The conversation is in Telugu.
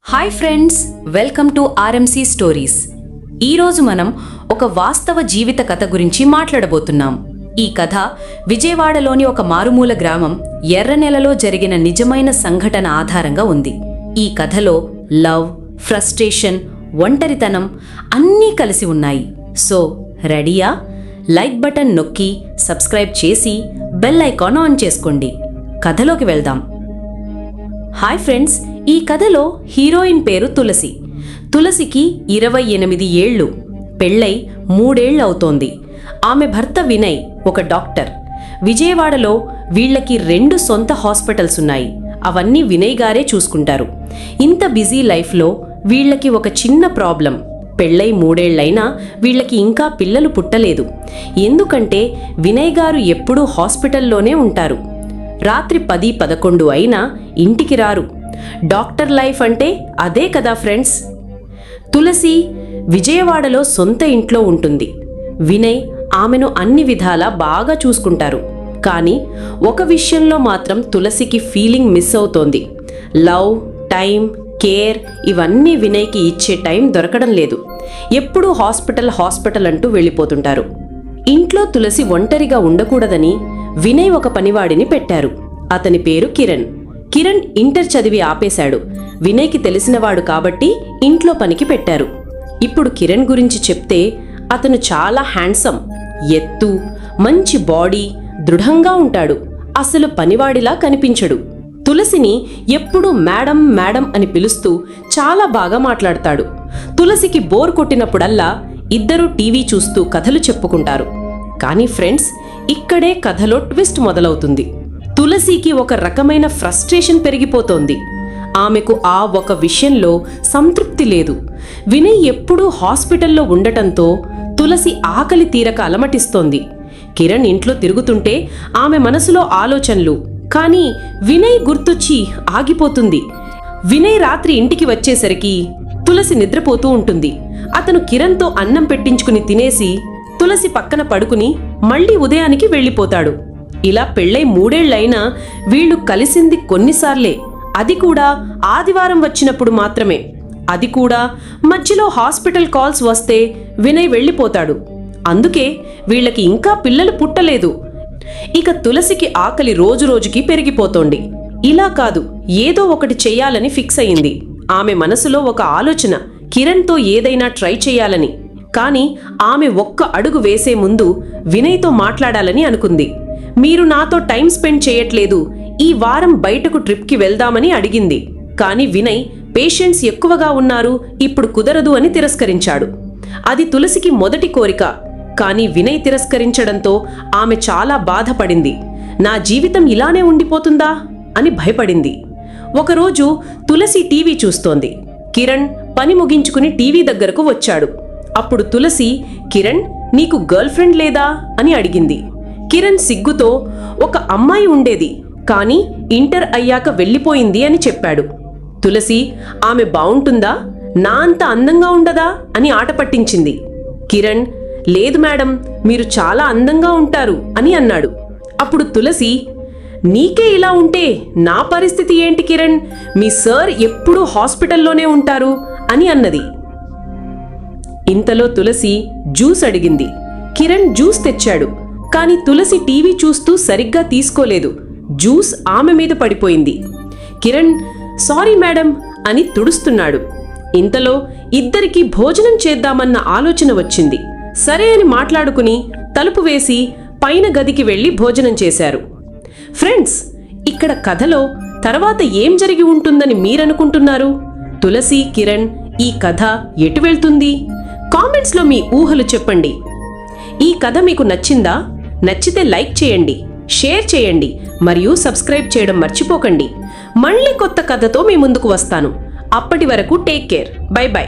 Hi friends, welcome to RMC stories. ఈరోజు మనం ఒక వాస్తవ జీవిత కథ గురించి మాట్లాడబోతున్నాం. ఈ కథ విజయవాడలోని ఒక మారుమూల గ్రామం ఎర్రనెలలో జరిగిన నిజమైన సంఘటన ఆధారంగా ఉంది. ఈ కథలో లవ్, ఫ్రస్ట్రేషన్, ఒంటరితనం అన్నీ కలిసి ఉన్నాయి. సో రెడీయా? లైక్ బటన్ నొక్కి సబ్స్క్రైబ్ చేసి బెల్ ఐకాన్ ఆన్ చేసుకోండి. కథలోకి వెళ్దాం. హాయ్ ఫ్రెండ్స్, ఈ కథలో హీరోయిన్ పేరు తులసి. తులసికి 28 ఏళ్ళు, పెళ్ళై 3 ఏళ్ళు అవుతోంది. ఆమె భర్త వినయ్ ఒక డాక్టర్. విజయవాడలో వీళ్లకి 2 సొంత హాస్పిటల్స్ ఉన్నాయి. అవన్నీ వినయ్ గారే చూసుకుంటారు. ఇంత బిజీ లైఫ్లో వీళ్లకి ఒక చిన్న ప్రాబ్లం. పెళ్ళై 3 ఏళ్లైనా వీళ్లకి ఇంకా పిల్లలు పుట్టలేదు. ఎందుకంటే వినయ్ గారు ఎప్పుడూ హాస్పిటల్లోనే ఉంటారు. రాత్రి 10-11 అయినా ఇంటికి రారు. డాక్టర్ లైఫ్ అంటే అదే కదా ఫ్రెండ్స్. తులసి విజయవాడలో సొంత ఇంట్లో ఉంటుంది. వినయ్ ఆమెను అన్ని విధాలా బాగా చూసుకుంటారు. కానీ ఒక విషయంలో మాత్రం తులసికి ఫీలింగ్ మిస్ అవుతోంది. లవ్, టైం, కేర్ ఇవన్నీ వినయ్కి ఇచ్చే టైం దొరకడం లేదు. ఎప్పుడూ హాస్పిటల్ అంటూ వెళ్ళిపోతుంటారు. ఇంట్లో తులసి ఒంటరిగా ఉండకూడదని వినయ్ ఒక పనివాడిని పెట్టారు. అతని పేరు కిరణ్. కిరణ్ ఇంటర్ చదివి ఆపేశాడు. వినయ్కి తెలిసినవాడు కాబట్టి ఇంట్లో పనికి పెట్టారు. ఇప్పుడు కిరణ్ గురించి చెప్తే అతను చాలా హ్యాండ్సమ్, ఎత్తు, మంచి బాడీ, దృఢంగా ఉంటాడు. అసలు పనివాడిలా కనిపించడు. తులసిని ఎప్పుడూ మేడం మేడం అని పిలుస్తూ చాలా బాగా మాట్లాడతాడు. తులసికి బోర్ కొట్టినప్పుడల్లా ఇద్దరూ టీవీ చూస్తూ కథలు చెప్పుకుంటారు. కానీ ఫ్రెండ్స్, ఇక్కడే కథలో ట్విస్ట్ మొదలవుతుంది. తులసికి ఒక రకమైన ఫ్రస్ట్రేషన్ పెరిగిపోతోంది. ఆమెకు ఆ ఒక విషయంలో సంతృప్తి లేదు. వినయ్ ఎప్పుడూ హాస్పిటల్లో ఉండటంతో తులసి ఆకలి తీరక అలమటిస్తోంది. కిరణ్ ఇంట్లో తిరుగుతుంటే ఆమె మనసులో ఆలోచనలు. కానీ వినయ్ గుర్తొచ్చి ఆగిపోతుంది. వినయ్ రాత్రి ఇంటికి వచ్చేసరికి తులసి నిద్రపోతూ ఉంటుంది. అతను కిరణ్తో అన్నం పెట్టించుకుని తినేసి తులసి పక్కన పడుకుని మళ్లీ ఉదయానికి వెళ్ళిపోతాడు. ఇలా పెళ్ళై 3 ఏళ్లైనా వీళ్లు కలిసింది కొన్నిసార్లే. అది కూడా ఆదివారం వచ్చినప్పుడు మాత్రమే. అది కూడా మధ్యలో హాస్పిటల్ కాల్స్ వస్తే వినయ్ వెళ్ళిపోతాడు. అందుకే వీళ్లకి ఇంకా పిల్లలు పుట్టలేదు. ఇక తులసికి ఆకలి రోజురోజుకి పెరిగిపోతోంది. ఇలా కాదు, ఏదో ఒకటి చెయ్యాలని ఫిక్స్ అయింది. ఆమె మనసులో ఒక ఆలోచన, కిరణ్తో ఏదైనా ట్రై చెయ్యాలని. కానీ ఆమె ఒక్క అడుగు వేసే ముందు వినయ్తో మాట్లాడాలని అనుకుంది. మీరు నాతో టైం స్పెండ్ చేయట్లేదు, ఈ వారం బయటకు ట్రిప్కి వెళ్దామని అడిగింది. కానీ వినయ్ పేషెంట్స్ ఎక్కువగా ఉన్నారు, ఇప్పుడు కుదరదు అని తిరస్కరించాడు. అది తులసికి మొదటి కోరిక. కానీ వినయ్ తిరస్కరించడంతో ఆమె చాలా బాధపడింది. నా జీవితం ఇలానే ఉండిపోతుందా అని భయపడింది. ఒకరోజు తులసి టీవీ చూస్తోంది. కిరణ్ పని ముగించుకుని టీవీ దగ్గరకు వచ్చాడు. అప్పుడు తులసి, కిరణ్, నీకు గర్ల్ ఫ్రెండ్ లేదా అని అడిగింది. కిరణ్ సిగ్గుతో, ఒక అమ్మాయి ఉండేది, కానీ ఇంటర్ అయ్యాక వెళ్ళిపోయింది అని చెప్పాడు. తులసి, ఆమె బావుంటుందా, నా అంత అందంగా ఉండదా అని ఆట పట్టించింది. కిరణ్, లేదు మేడం, మీరు చాలా అందంగా ఉంటారు అని అన్నాడు. అప్పుడు తులసి, నీకే ఇలా ఉంటే నా పరిస్థితి ఏంటి కిరణ్, మీ సార్ ఎప్పుడూ హాస్పిటల్లోనే ఉంటారు అని అన్నది. ఇంతలో తులసి జ్యూస్ అడిగింది. కిరణ్ జ్యూస్ తెచ్చాడు. కానీ తులసి టీవీ చూస్తూ సరిగ్గా తీసుకోలేదు. జ్యూస్ ఆమె మీద పడిపోయింది. కిరణ్, సారీ మేడం అని తుడుస్తున్నాడు. ఇంతలో ఇద్దరికీ భోజనం చేద్దామన్న ఆలోచన వచ్చింది. సరే అని మాట్లాడుకుని తలుపు వేసి పైన గదికి వెళ్లి భోజనం చేశారు. ఫ్రెండ్స్, ఇక్కడ కథలో తర్వాత ఏం జరిగి ఉంటుందని మీరనుకుంటున్నారు? తులసి, కిరణ్ ఈ కథ ఎటు వెళ్తుంది? కామెంట్స్లో మీ ఊహలు చెప్పండి. ఈ కథ మీకు నచ్చిందా? నచ్చితే లైక్ చేయండి, షేర్ చేయండి మరియు సబ్స్క్రైబ్ చేయడం మర్చిపోకండి. మళ్ళీ కొత్త కథతో మీ ముందుకు వస్తాను. అప్పటి వరకు టేక్ కేర్. By by.